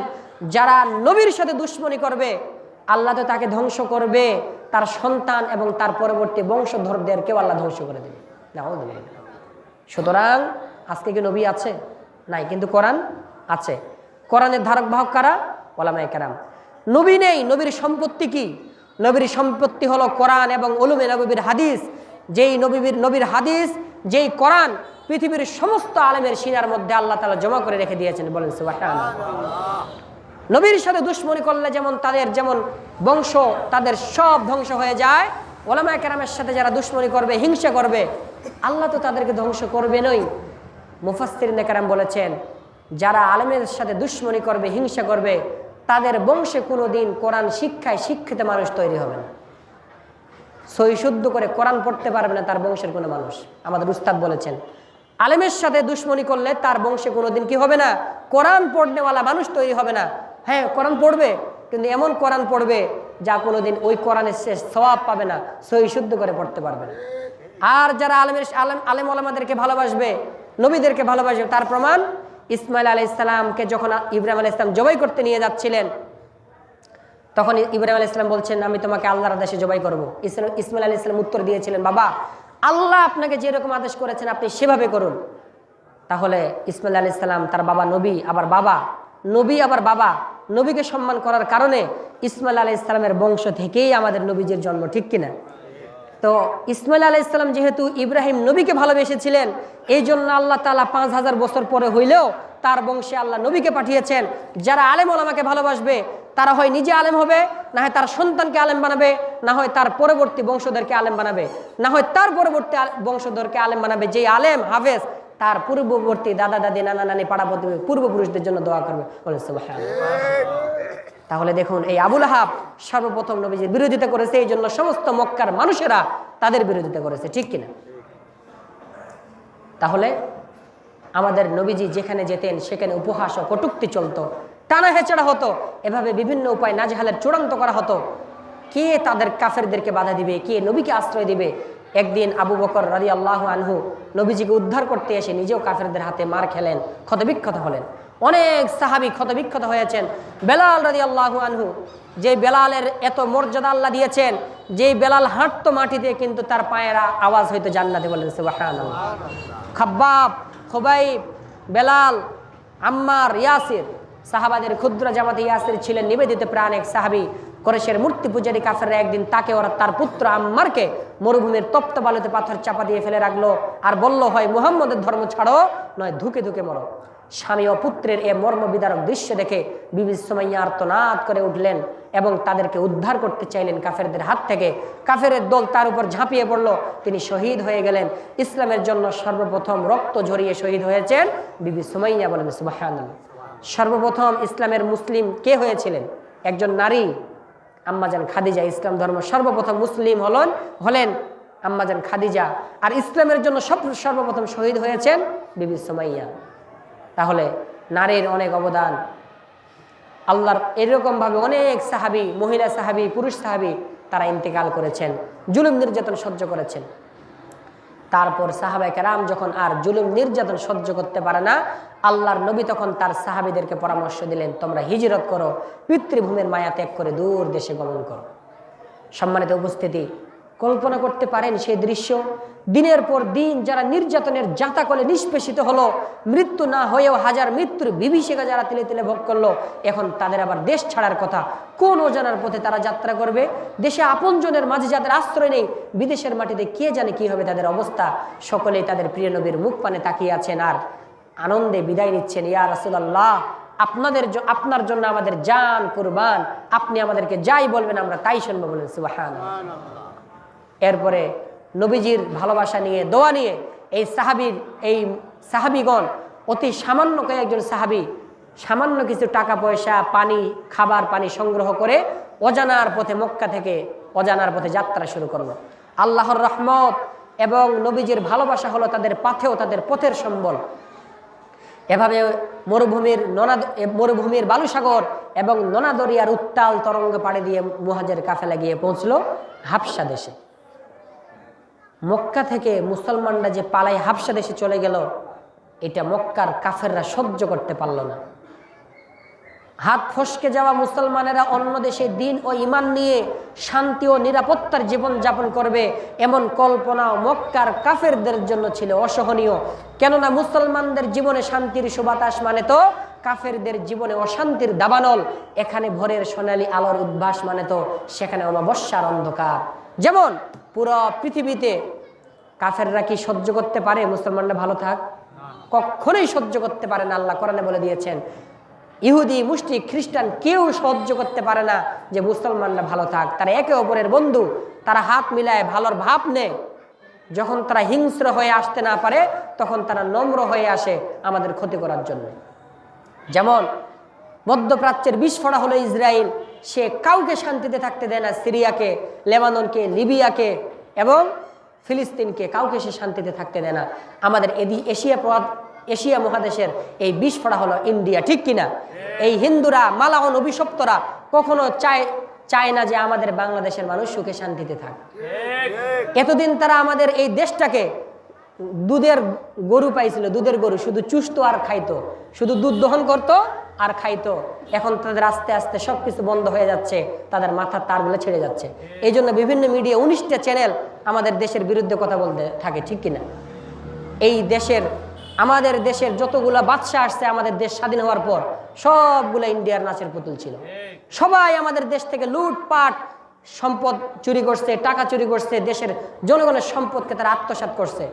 S1: যারা নবীর সাথে দুশমনি করবে আল্লাহ তো তাকে ধ্বংস করবে, তার সন্তান এবং তার পরবর্তী বংশধরদেরকেও আল্লাহ ধ্বংস করে দেবে। সুতরাং আজকে কি নবী আছে? নাই, কিন্তু কোরআন আছে। কোরআনের ধারক বাহক কারা? ওলামায়ে কেরাম। নবী নেই, নবীর সম্পত্তি কি? নবীর সম্পত্তি হলো কোরআন এবং উলুমে নবীর হাদিস। যেই নবীর হাদিস, যেই কোরআন পৃথিবীর সমস্ত আলেমের সিনার মধ্যে আল্লাহ তাআলা জমা করে রেখে দিয়েছেন। বলেন সুবহানাল্লাহ। নবীর সাথে দুশমনি করলে যেমন তাদের বংশ, তাদের সব ধ্বংস হয়ে যায়, ওলামায়ে কেরামের সাথে যারা দুশমনি করবে, হিংসা করবে, আল্লাহ তো তাদেরকে ধ্বংস করবেনই। মুফাসসিরিনে কেরাম বলেছেন, যারা আলেমের সাথে দুশমনি করবে, হিংসা করবে, তাদের বংশে কোনোদিন কোরআন শিক্ষায় শিক্ষিত মানুষ তৈরি হবে না। সহি শুদ্ধ করে কোরআন পড়তে পারবে না তার বংশের কোনো মানুষ। আমাদের উস্তাদ বলেছেন, আলেমের সাথে দুশমনি করলে তার বংশে কোনোদিন কি হবে না? কোরআন পড়নেওয়ালা মানুষ তৈরি হবে না। হ্যাঁ, কোরআন পড়বে, কিন্তু এমন কোরআন পড়বে যা কোনোদিন ওই কোরআনের শেষ সওয়াব পাবে না, সহি শুদ্ধ করে পড়তে পারবে না। আর যারা আলেম ওলামাদেরকে ভালোবাসবে, নবীদেরকে ভালোবাসবে, তার প্রমাণ ইসমাইল আলাইহিস সালামকে যখন ইব্রাহিম আলাইহিস সালাম জবাই করতে নিয়ে যাচ্ছিলেন, তখন ইব্রাহিম আলাইহিস সালাম বলছেন, আমি তোমাকে আল্লাহর আদেশে জবাই করব। ইসমাইল আলাইহিস সালাম উত্তর দিয়েছিলেন, বাবা, আল্লাহ আপনাকে যেরকম আদেশ করেছেন আপনি সেভাবে করুন। তাহলে ইসমাইল আলাইহিস সালাম, তার বাবা নবী, আবার বাবা, নবীকে সম্মান করার কারণে ইসমাইল আলাইহিস সালামের বংশ থেকেই আমাদের নবীজির জন্ম, ঠিক কিনা? তো ইসমাইল আলাইহিস সালাম যেহেতু ইব্রাহিম নবীকে ভালোবেসেছিলেন, এই জন্য আল্লাহ তাআলা 5000 বছর পরে হইলেও তার বংশে আল্লাহ নবীকে পাঠিয়েছেন। যারা আলেম ওলামাকে ভালোবাসবে তারা হয় নিজে আলেম হবে, না হয় তার সন্তানকে আলেম বানাবে, না হয় তার পরবর্তী বংশধরকে আলেম বানাবে, না হয় তার পরবর্তী বংশধরকে আলেম বানাবে। যেই আলেম হাফেজ তার পূর্ববর্তী দাদা দাদি, নানা নানি, পাড়া প্রতিবেশী, পূর্বপুরুষদের জন্য দোয়া করবে। বলেন সুবহানাল্লাহ। তাহলে দেখুন, এই আবু লাহাব সর্বপ্রথম নবীজির বিরোধিতা করেছে, এই জন্য সমস্ত মক্কার মানুষেরা তাদের বিরোধিতা করেছে, ঠিক কিনা? তাহলে আমাদের নবীজি যেখানে যেতেন সেখানে উপহাস ও কটূক্তি চলতো, টানা হেঁচড়া হতো, এভাবে বিভিন্ন উপায় নাজেহালের চূড়ান্ত করা হতো। কে তাদের কাফেরদেরকে বাধা দিবে, কে নবীকে আশ্রয় দিবে, একদিন আবু বকর রাদিয়াল্লাহু আনহু নবীজিকে উদ্ধার করতে এসে নিজেও কাফেরদের হাতে মার খেলেন, ক্ষতবিক্ষত হলেন। অনেক সাহাবী ক্ষতবিক্ষত হয়েছেন। বেলাল রাদিয়াল্লাহু আনহু, যে বেলালের এত মর্যাদা আল্লাহ দিয়েছেন, যে বেলাল হাঁটতো মাটিতে কিন্তু তার পায়ের আওয়াজ হয়তো জান্নাতে, বলেন সুবহানাল্লাহ। খাব্বাব, খুবাইব, বেলাল, আম্মার, ইয়াসির, সাহাবাদের ক্ষুদ্র জামাতে ইয়াসির ছিলেন নিবেদিত প্রাণ এক সাহাবী। কুরাইশের মূর্তি পূজারী কাফেররা একদিন তাকে ওরা তার পুত্র আম্মারকে মরুভূমির তপ্ত বালুতে পাথর চাপা দিয়ে ফেলে রাখলো আর বলল, হয় মুহাম্মদের ধর্ম ছাড়ো, নয় ধুকে ধুকে মরো। স্বামী ও পুত্রের এ মর্মবিদারক দৃশ্য দেখে বিবি সুমাইয়া আর্তনাদ করে উঠলেন এবং তাদেরকে উদ্ধার করতে চাইলেন কাফেরদের হাত থেকে। কাফেরের দল তার উপর ঝাঁপিয়ে পড়ল, তিনি শহীদ হয়ে গেলেন। ইসলামের জন্য সর্বপ্রথম রক্ত ঝরিয়ে শহীদ হয়েছেন বিবি সুমাইয়া, বলেন সুবহানাল্লাহ। সর্বপ্রথম ইসলামের মুসলিম কে হয়েছিলেন? একজন নারী, আম্মাজান খাদিজা। ইসলাম ধর্ম সর্বপ্রথম মুসলিম হলেন আম্মাজান খাদিজা। আর ইসলামের জন্য সর্বপ্রথম শহীদ হয়েছেন বিবি সুমাইয়া। তাহলে নারীর অনেক অবদান। আল্লাহর এরকমভাবে অনেক সাহাবী, মহিলা সাহাবী, পুরুষ সাহাবী তারা ইন্তেকাল করেছেন, জুলুম নির্যাতন সহ্য করেছেন। তারপর সাহাবায়ে কেরাম যখন আর জুলুম নির্যাতন সহ্য করতে পারে না, আল্লাহর নবী তখন তার সাহাবীদেরকে পরামর্শ দিলেন, তোমরা হিজরত করো, পিতৃভূমির মায়া ত্যাগ করে দূর দেশে গমন করো। সম্মানিত উপস্থিতি, কল্পনা করতে পারেন সেই দৃশ্য? দিনের পর দিন যারা নির্যাতনের জাতাকলে নিষ্পেষিত হলো, মৃত্যু না হয়েও হাজার মৃত্যুর বিভীষিকা যারা তিলে তিলে ভোগ করলো, এখন তাদের আবার দেশ ছাড়ার কথা। কোন অজানার পথে তারা যাত্রা করবে? দেশে আপনজনের মাঝে যাদের আশ্রয় নেই, বিদেশের মাটিতে কে জানে কি হবে তাদের অবস্থা। সকলেই তাদের প্রিয় নবীর মুখ পানে তাকিয়ে আছেন আর আনন্দে বিদায় নিচ্ছেন। ইয়া রাসূলুল্লাহ, আপনার জন্য আমাদের জান কুরবান, আপনি আমাদেরকে যাই বলবেন আমরা তাই শুনবো, বলেন সুবহানাল্লাহ। এরপরে নবীজির ভালোবাসা নিয়ে, দোয়া নিয়ে এই সাহাবীগণ, অতি সামান্য কয়েকজন সাহাবী সামান্য কিছু টাকা পয়সা, পানি, খাবার পানি সংগ্রহ করে অজানার পথে, মক্কা থেকে অজানার পথে যাত্রা শুরু করলো। আল্লাহর রহমত এবং নবীজির ভালোবাসা হলো তাদের পাথেও, তাদের পথের সম্বল। এভাবে মরুভূমির বালুসাগর এবং নোনা দরিয়ার উত্তাল তরঙ্গ পাড়ি দিয়ে মুহাজির কাফেলা গিয়ে পৌঁছলো হাবশা দেশে। মক্কা থেকে মুসলমানরা যে পালাই হাবশা দেশে চলে গেল, এটা মক্কার কাফেররা সহ্য করতে পারল না। হাত ফসকে যাওয়া মুসলমানেরা অন্য দেশে দিন ও ঈমান নিয়ে শান্তি ও নিরাপত্তার জীবন যাপন করবে, এমন কল্পনাও মক্কার কাফেরদের জন্য ছিল অসহনীয়। কেননা মুসলমানদের জীবনে শান্তির সুবাতাস মানে তো কাফেরদের জীবনে অশান্তির দাবানল। এখানে ভোরের সোনালী আলোর উদ্ভাস মানে তো সেখানে অমাবস্যার অন্ধকার। যেমন পুরো পৃথিবীতে কাফেররা কি সহ্য করতে পারে মুসলমানরা ভালো থাক? কখনোই সহ্য করতে পারে না। আল্লাহ কোরআনে বলে দিয়েছেন, ইহুদি, মুশরিক, খ্রিস্টান কেউ সহ্য করতে পারে না যে মুসলমানরা ভালো থাক। তারা একে অপরের বন্ধু, তারা হাত মিলায়, ভালোর ভাব নেয়। যখন তারা হিংস্র হয়ে আসতে না পারে, তখন তারা নম্র হয়ে আসে আমাদের ক্ষতি করার জন্য। যেমন মধ্যপ্রাচ্যের বিস্ফোরণ হলো ইসরায়েল, সে কাউকে শান্তিতে থাকতে দেয় না। সিরিয়াকে, লেবাননকে, লিবিয়াকে এবং ফিলিস্তিনকে কাউকে সে শান্তিতে থাকতে দেয় না। আমাদের এশিয়া মহাদেশের এই বিস্ফোরণ হলো ইন্ডিয়া, ঠিক কিনা? এই হিন্দুরা, মালাহন অভিশপ্তরা কখনো চায় না যে আমাদের বাংলাদেশের মানুষ সুখে শান্তিতে থাক। এতদিন তারা আমাদের এই দেশটাকে দুধের গরু পাইছিল, দুধের গরু, শুধু চুষতো আর খাইতো, শুধু দুধ দহন করতো আর খাইতো। এখন তাদের আস্তে আস্তে সবকিছু বন্ধ হয়ে যাচ্ছে, তাদের মাথার তারগুলো ছেড়ে যাচ্ছে। এই জন্য বিভিন্ন মিডিয়া 19টা চ্যানেল আমাদের দেশের বিরুদ্ধে কথা বলতে থাকে, ঠিক কিনা? আমাদের দেশের যতগুলো বাদশাহ আসছে আমাদের দেশ স্বাধীন হওয়ার পর, সবগুলো ইন্ডিয়ার নাচের পুতুল ছিল। সবাই আমাদের দেশ থেকে লুটপাট, সম্পদ চুরি করছে, টাকা চুরি করছে, দেশের জনগণের সম্পদকে তারা আত্মসাৎ করছে।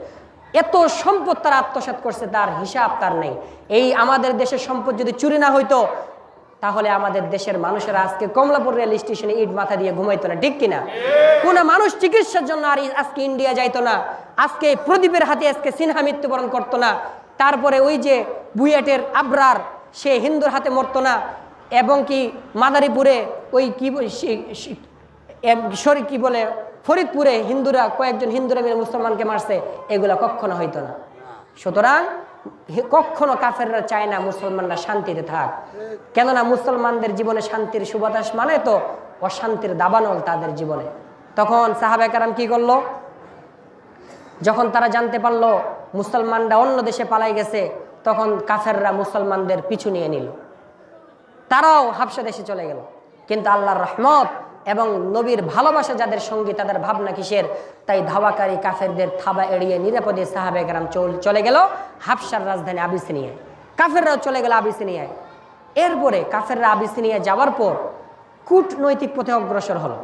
S1: এত সম্পদ তারা আত্মসাৎ করছে, তার হিসাব তার নেই। এই আমাদের দেশের সম্পদ যদি চুরি না হইতো, তাহলে আমাদের দেশের মানুষেরা আজকে কমলাপুর রেল স্টেশনে ইট মাথা দিয়ে ঘুমাইতো না, ঠিক কিনা? কোন মানুষ চিকিৎসার জন্য আর আজকে ইন্ডিয়া যাইতো না। আজকে প্রদীপের হাতে আজকে সিনহা মৃত্যুবরণ করতো না। তারপরে ওই যে বুয়েটের আবরার, সে হিন্দুর হাতে মরতো না। এবং কি মাদারীপুরে ওই কি বলে ফরিদপুরে হিন্দুরা, কয়েকজন হিন্দুরা মিলে মুসলমানকে মারছে, এগুলা কখনো হইতো না। সুতরাং কখনো কাফেররা চায় না মুসলমানরা শান্তিতে থাক। কেননা মুসলমানদের জীবনে শান্তির সুবাতাস মানে তো অশান্তির দাবানল তাদের জীবনে। তখন সাহাবায়ে কেরাম কি করলো? যখন তারা জানতে পারলো মুসলমানরা অন্য দেশে পালাই গেছে, তখন কাফেররা মুসলমানদের পিছু নিয়ে নিল, তারাও হাবশা দেশে চলে গেল। কিন্তু আল্লাহর রহমত এবং নবীর ভালোবাসা যাদের সঙ্গী, তাদের ভাবনা কিসের, তাই ধাওয়াকারী কাফেরদের থাবা এড়িয়ে নিরাপদে সাহাবে কেরাম চলে গেল হাবশার রাজধানী আবিসিনিয়ায়। কাফেররাও চলে গেল আবিসিনিয়ায়। এরপরে কাফেররা আবিসিনিয়ায় যাওয়ার পর কূটনৈতিক পথে অগ্রসর হলো।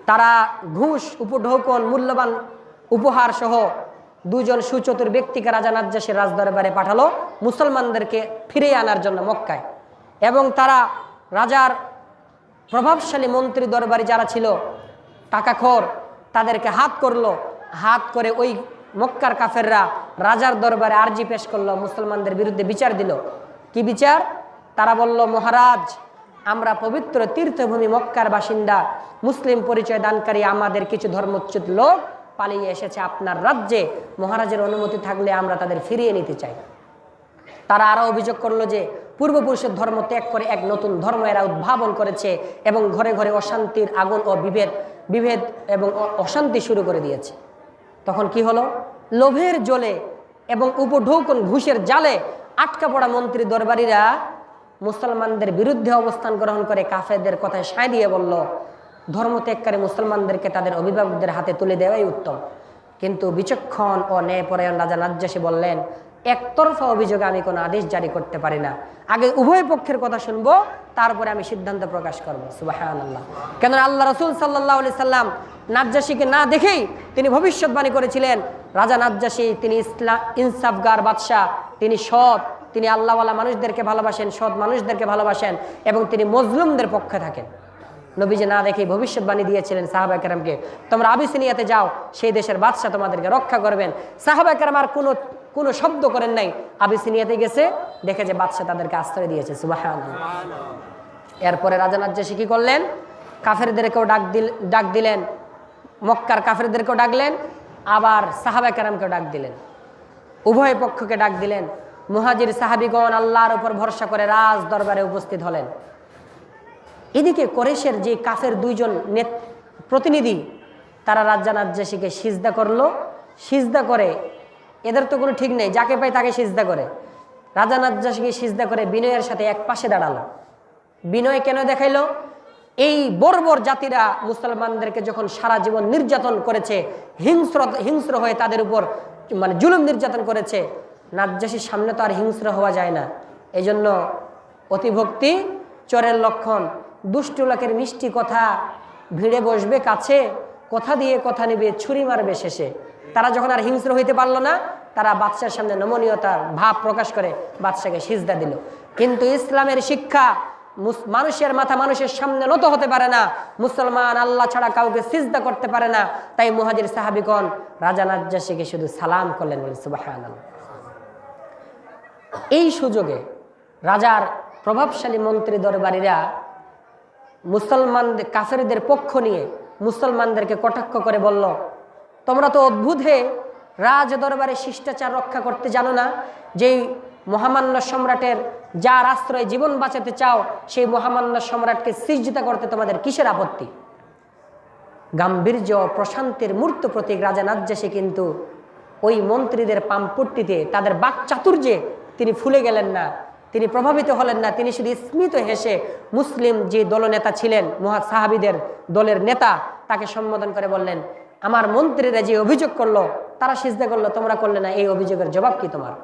S1: তারা ঘুষ, উপঢৌকন, মূল্যবান উপহার সহ দুজন সুচতুর ব্যক্তিকে রাজা নাজ্জাশীর রাজদরবারে পাঠালো মুসলমানদেরকে ফিরিয়ে আনার জন্য মক্কায়। এবং তারা রাজার প্রভাবশালী মন্ত্রী দরবারে যারা ছিল টাকাখোর, তাদেরকে হাত করলো। হাত করে ওই মক্কার কাফেররা রাজার দরবারে আর্জি পেশ করলো, মুসলমানদের বিরুদ্ধে বিচার দিল। কি বিচার? তারা বলল, মহারাজ, আমরা পবিত্র তীর্থভূমি মক্কার বাসিন্দা, মুসলিম পরিচয় দানকারী আমাদের কিছু ধর্মচ্যুত লোক পালিয়ে এসেছে আপনার রাজ্যে। মহারাজের অনুমতি থাকলে আমরা তাদের ফিরিয়ে নিতে চাই। তারা আরও অভিযোগ করলো যে পূর্বপুরুষের ধর্ম ত্যাগ করে এক নতুন ধর্ম এরা উদ্ভাবন করেছে এবং ঘরে ঘরে অশান্তির আগুন ও বিভেদ এবং অশান্তি শুরু করে দিয়েছে। তখন কি হলো? লোভের জ্বলে এবং উপঢৌকন ঘুষের জালে আটকা পড়া মন্ত্রী দরবারীরা মুসলমানদের বিরুদ্ধে অবস্থান গ্রহণ করে কাফেরদের কথায় সায় দিয়ে বলল, ধর্মত্যাগকারী মুসলমানদেরকে তাদের অভিভাবকদের হাতে তুলে দেওয়াই উত্তম। কিন্তু বিচক্ষণ ও ন্যায়পরায়ণ রাজা নাজ্জাশী বললেন, একতরফা অভিযোগে আমি কোনো আদেশ জারি করতে পারি না, আগে উভয় পক্ষের কথা শুনবো, তারপরে আমি সিদ্ধান্ত প্রকাশ করবো। সুবহানাল্লাহ। কেন আল্লাহ রাসূল সাল্লাল্লাহু আলাইহি সাল্লাম নাজ্জাশীকে না দেখেই তিনি ভবিষ্যৎবাণী করেছিলেন, রাজা নাজ্জাশী তিনি ইনসাফগার বাদশাহ, তিনি সৎ, তিনি আল্লাহওয়ালা মানুষদেরকে ভালোবাসেন, সৎ মানুষদেরকে ভালোবাসেন এবং তিনি মজলুমদের পক্ষে থাকেন। নবীজি না দেখেই ভবিষ্যৎবাণী দিয়েছিলেন সাহাবায়ে কেরামকে, তোমরা আবিসিনিয়াতে যাও, সেই দেশের বাদশাহ তোমাদেরকে রক্ষা করবেন। সাহাবায়ে কেরাম আর কোনো শব্দ করেন নাই, আবিসিনিয়াতে গেছে, দেখে যে বাদশাহ তাদেরকে আশ্রয় দিয়েছে। সুবহানাল্লাহ। এরপরে রাজা নাজ্জাশী কি করলেন? কাফেরদেরকেও ডাক দিলেন, মক্কার কাফেরদেরকেও ডাকলেন, আবার সাহাবায়ে কেরামকেও ডাক দিলেন, উভয় পক্ষকে ডাক দিলেন। মুহাজির সাহাবীগণ আল্লাহর উপর ভরসা করে রাজ দরবারে উপস্থিত হলেন। এদিকে কোরেশের যে কাফের দুইজন প্রতিনিধি, তারা রাজা নাজ্জাশীকে সিজদা করলো। সিজদা করে, এদের তো কোনো ঠিক নেই, যাকে পায় তাকে সিজদা করে। রাজা নাজ্জাশীকে সিজদা করে বিনয়ের সাথে এক পাশে দাঁড়ালো। বিনয় কেন দেখাইলো? এই বর্বর জাতিরা মুসলমানদেরকে যখন সারা জীবন নির্যাতন করেছে, হিংস্র হয়ে তাদের উপর মানে জুলুম নির্যাতন করেছে, নাজ্জাশীর সামনে তো আর হিংস্র হওয়া যায় না। এই জন্য অতিভক্তি চোরের লক্ষণ। দুষ্টু লোকের মিষ্টি কথা ভিড়ে বসবে কাছে, কথা দিয়ে কথা নেবে, ছুরি মারবে শেষে। তারা যখন আর হিংস্র হইতে পারলো না, তারা বাদশার সামনে নমনীয়তার ভাব প্রকাশ করে বাদশাকে সিজদা দিল। কিন্তু ইসলামের শিক্ষা, মানুষের মাথা মানুষের সামনে নত হতে পারে না, মুসলমান আল্লাহ ছাড়া কাউকে সিজদা করতে পারে না। তাই মুহাজির সাহাবীগণ রাজা নাজ্জাশীকে শুধু সালাম করলেন, বলে সুবহানাল্লাহ। এই সুযোগে রাজার প্রভাবশালী মন্ত্রী দরবারীরা মুসলমানদের কাফেরদের পক্ষ নিয়ে মুসলমানদেরকে কটাক্ষ করে বলল, তোমরা তো অদ্ভুত হয়ে রাজ দরবারে শিষ্টাচার রক্ষা করতে জানো না? যেই মহামান্য সম্রাটের যার আশ্রয়ে জীবন বাঁচাতে চাও, সেই মহামান্য সম্রাটকে সিজদা করতে তোমাদের কিসের আপত্তি? গাম্ভীর্য প্রশান্তির মূর্ত প্রতীক রাজা নাজ্জাশী কিন্তু ওই মন্ত্রীদের পাম্পট্টিতে, তাদের বাক চাতুর্যে তিনি ফুলে গেলেন না, তিনি প্রভাবিত হলেন না। তিনি শুধু স্মিত হেসে মুসলিম যে দলনেতা ছিলেন, সাহাবীদের দলের নেতা, তাকে সম্বোধন করে বললেন, আমার মন্ত্রীরা যে অভিযোগ করলো, তারা সিজদা করলো, তোমরা করলে না, এই অভিযোগের জবাব কি তোমার?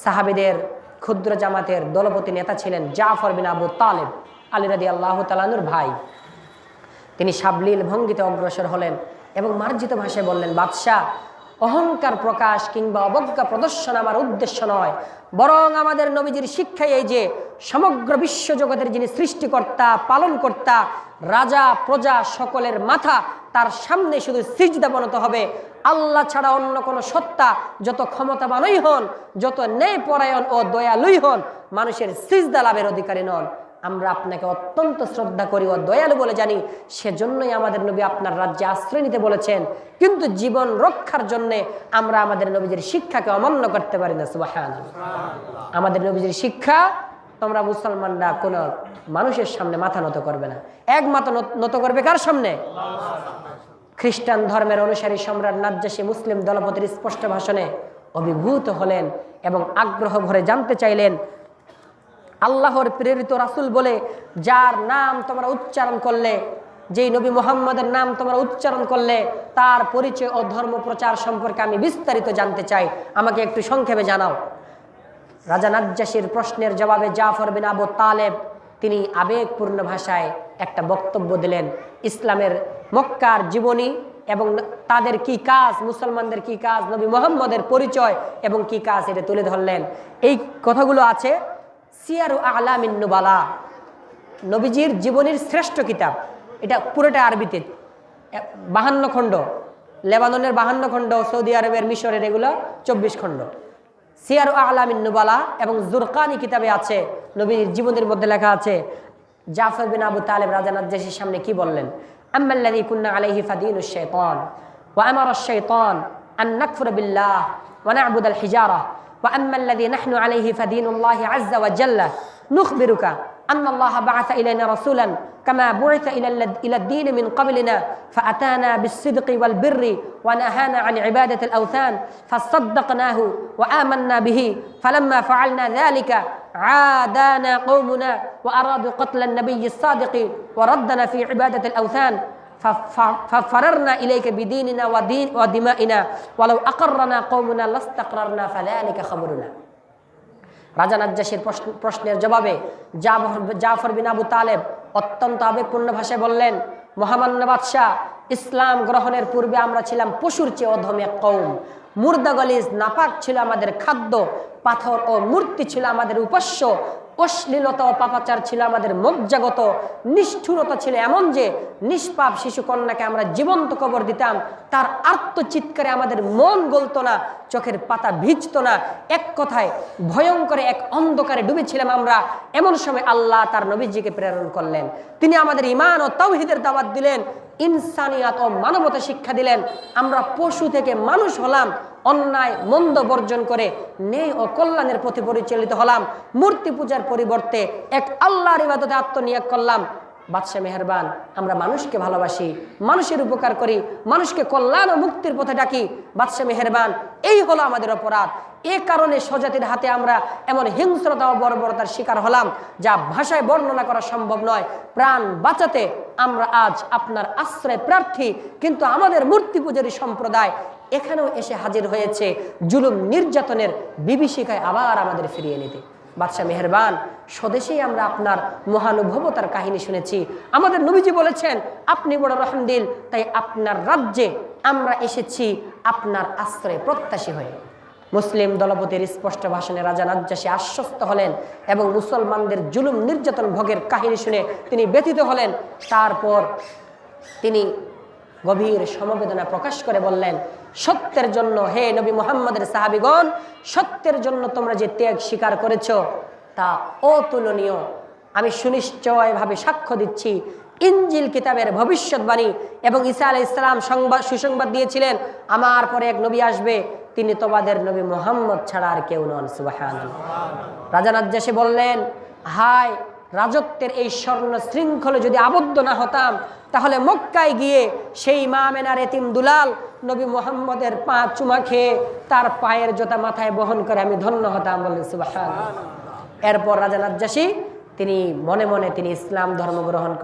S1: সাহাবীদের ক্ষুদ্র জামাতের দলপতি নেতা ছিলেন জাফর বিন আবু তালেব, আলী রাদিয়াল্লাহু তাআলা আনহুর ভাই। তিনি সাবলীল ভঙ্গিতে অগ্রসর হলেন এবং মার্জিত ভাষায় বললেন, বাদশাহ, অহংকার প্রকাশ কিংবা অবজ্ঞা প্রদর্শন আমার উদ্দেশ্য নয়, বরং আমাদের নবীজির শিক্ষাই এই যে সমগ্র বিশ্বজগতের যিনি সৃষ্টিকর্তা, পালনকর্তা, রাজা প্রজা সকলের মাথা, তার সামনে শুধু সিজদা বনত হবে। আল্লাহ ছাড়া অন্য কোনো সত্তা যত ক্ষমতাবানই হন, যত ন্যায়পরায়ণ ও দয়ালুই হন, মানুষের সিজদা লাভের অধিকারী নন। আমরা আপনাকে অত্যন্ত শ্রদ্ধা করি ও দয়ালু বলে জানি, সেজন্যই আমাদের নবী আপনার রাজ্যে আশ্রয় নিতে বলেছেন। কিন্তু জীবন রক্ষার জন্যে আমরা আমাদের নবীজির শিক্ষাকে অমান্য করতে পারি না। সুবহানাল্লাহ। আমাদের নবীজির শিক্ষা, তোমরা মুসলমানরা কোনো মানুষের সামনে মাথা নত করবে না, এক মাথা নত করবে কার সামনে? খ্রিস্টান ধর্মের অনুসারী সম্রাট নাজ্জাশী মুসলিম দলপতির স্পষ্ট ভাষণে অভিভূত হলেন এবং আগ্রহ ভরে জানতে চাইলেন, আল্লাহর প্রেরিত রাসূল বলে যার নাম তোমরা উচ্চারণ করলে, যেই নবী মুহাম্মদের নাম তোমরা উচ্চারণ করলে, তার পরিচয় ও ধর্ম প্রচার সম্পর্কে আমি বিস্তারিত জানতে চাই, আমাকে একটু সংক্ষেপে জানাও। রাজা নাজ্জাশীর প্রশ্নের জবাবে জাফর বিন আবু তালেব তিনি আবেগপূর্ণ ভাষায় একটা বক্তব্য দিলেন। ইসলামের মক্কার জীবনী এবং তাদের কি কাজ, মুসলমানদের কি কাজ, নবী মুহাম্মদের পরিচয় এবং কি কাজ, এটা তুলে ধরলেন। এই কথাগুলো আছে সিয়ারু আলামিন নুবালা, নবীজির জীবনীর শ্রেষ্ঠ কিতাব। এটা পুরোটা আরবিতে, 52 খণ্ড, লেবাননের 52 খণ্ড, সৌদি আরবের মিশরের এগুলো 24 খণ্ড। সিয়ারু আলামিন নুবালা এবং জুরকানি কিতাবে আছে, নবীর জীবনের মধ্যে লেখা আছে জাফর বিন আবু তালেব রাজা নাজ্জাশীর সামনে কি বললেন। আম্মাল্লাযী কুন্না আলাইহি ফাদীনুশ শাইতান ওয়া আমারাশ শাইতান আন নাকফুরা বিল্লাহ ওয়া না'বুদাল হিজারা ওয়া আম্মাল্লাযী নাহনু আলাইহি ফাদীনুল্লাহি আযজা ওয়া জাল্লা নুখবিরুকা আন্না আল্লাহ বা'আথা ইলাইনা রাসূলান কামা বু'িথা ইলা ad-দীন মিন ক্বাবলিনা ফাআতানা বিস-সিদকি ওয়াল বিররি ওয়া নাহানা আন ইবাদাতিল আওথান ফাসাদ্দাকনাহু ওয়া আমান্না বিহি ফালাম্মা ফাআলনা যালিকা عادانا قومنا وأرادوا قتل النبي الصادق وردنا في عبادة الأوثان ففررنا إليك بديننا ودمائنا ولو أقرنا قومنا لاستقررنا فذلك خبرنا। রাজা নাজ্জাশীর প্রশ্নের জবাবে জাফর বিন আবু তালেব অত্যন্ত আবেগপূর্ণ ভাষায় বললেন, মহামান্য বাদশাহ, ইসলাম গ্রহণের পূর্বে আমরা ছিলাম পশুর চেয়ে অধম এক কওম। মুর্দা গলিজ নাপাক ছিল আমাদের খাদ্য, পাথর ও মূর্তি ছিল আমাদের উপাস্য, অশ্লীলতা ও পাপাচার ছিল আমাদের মজ্জাগত, নিষ্ঠুরতা ছিল এমন যে নিষ্পাপ শিশু কন্যাকে আমরা জীবন্ত কবর দিতাম, তার আর্তচিৎকারে আমাদের মন গলত না, চোখের পাতা ভিজত না। এক কথায় ভয়ঙ্কর এক অন্ধকারে ডুবেছিলাম আমরা। এমন সময় আল্লাহ তার নবীজিকে প্রেরণ করলেন। তিনি আমাদের ঈমান ও তাওহীদের দাওয়াত দিলেন, ইনসানিয়াত ও মানবতা শিক্ষা দিলেন। আমরা পশু থেকে মানুষ হলাম, অন্যায় মন্দ বর্জন করে ন্যায় ও কল্যাণের পথে পরিচালিত হলাম। মূর্তি পূজার পরিবর্তে এক আল্লাহর ইবাদতে আত্মনিয়োগ করলাম। বাদশাহ মেহেরবান, আমরা মানুষকে ভালোবাসি, মানুষের উপকার করি, মানুষকে কল্যাণ ও মুক্তির পথে ডাকি। বাদশাহ মেহেরবান, এই হলো আমাদের অপরাধ। এ কারণে স্বজাতির হাতে আমরা এমন হিংস্রতা ও বর্বরতার শিকার হলাম যা ভাষায় বর্ণনা করা সম্ভব নয়। প্রাণ বাঁচাতে আমরা আজ আপনার আশ্রয় প্রার্থী, কিন্তু আমাদের মূর্তি পূজারী সম্প্রদায় এখানেও এসে হাজির হয়েছে জুলুম নির্যাতনের বিভীষিকায় আবার আমাদের ফিরিয়ে নিতে। বাদশাহ মেহেরবান, স্বদেশেই আমরা আপনার মহানুভবতার কাহিনী শুনেছি। আমাদের নবীজি বলেছেন আপনি বড় রহমদিল, তাই আপনার রাজ্যে আমরা এসেছি আপনার আশ্রয় প্রত্যাশী হয়ে। মুসলিম দলপতির স্পষ্ট ভাষণে রাজা নাজ্জাশী আশ্বস্ত হলেন এবং মুসলমানদের জুলুম নির্যাতন ভোগের কাহিনী শুনে তিনি ব্যথিত হলেন। তারপর তিনি গভীর সমবেদনা প্রকাশ করে বললেন, সত্যের জন্য হে নবী মুহাম্মদের সাহাবীগণ, সত্যের জন্য তোমরা যে ত্যাগ স্বীকার করেছ তা অতুলনীয়। আমি সুনিশ্চয়ভাবে সাক্ষ্য দিচ্ছি, ইনজিল কিতাবের ভবিষ্যৎবাণী এবং ঈসা আলাইহিস সালাম সুসংবাদ দিয়েছিলেন আমার পরে এক নবী আসবে, তিনি তোমাদের নবী মুহাম্মদ ছাড়া আর কেউ নন। সুবহানাল্লাহ। রাজা নাজ্জাশী বললেন, হায়, রাজত্বের এই স্বর্ণ শৃঙ্খলে যদি আবদ্ধ না হতাম তাহলে মক্কায় গিয়ে সেই মা আমেনার এতিম দুলাল নবী মুহাম্মদের পা চুমা খেয়ে তার পায়ের জোতা মাথায় বহন করে আমি ধন্য হতাম। বলেন সুবহানাল্লাহ। এরপর রাজা নাজ্জাশী তিনি মনে মনে তিনি ইসলাম ধর্ম গ্রহণ করেন।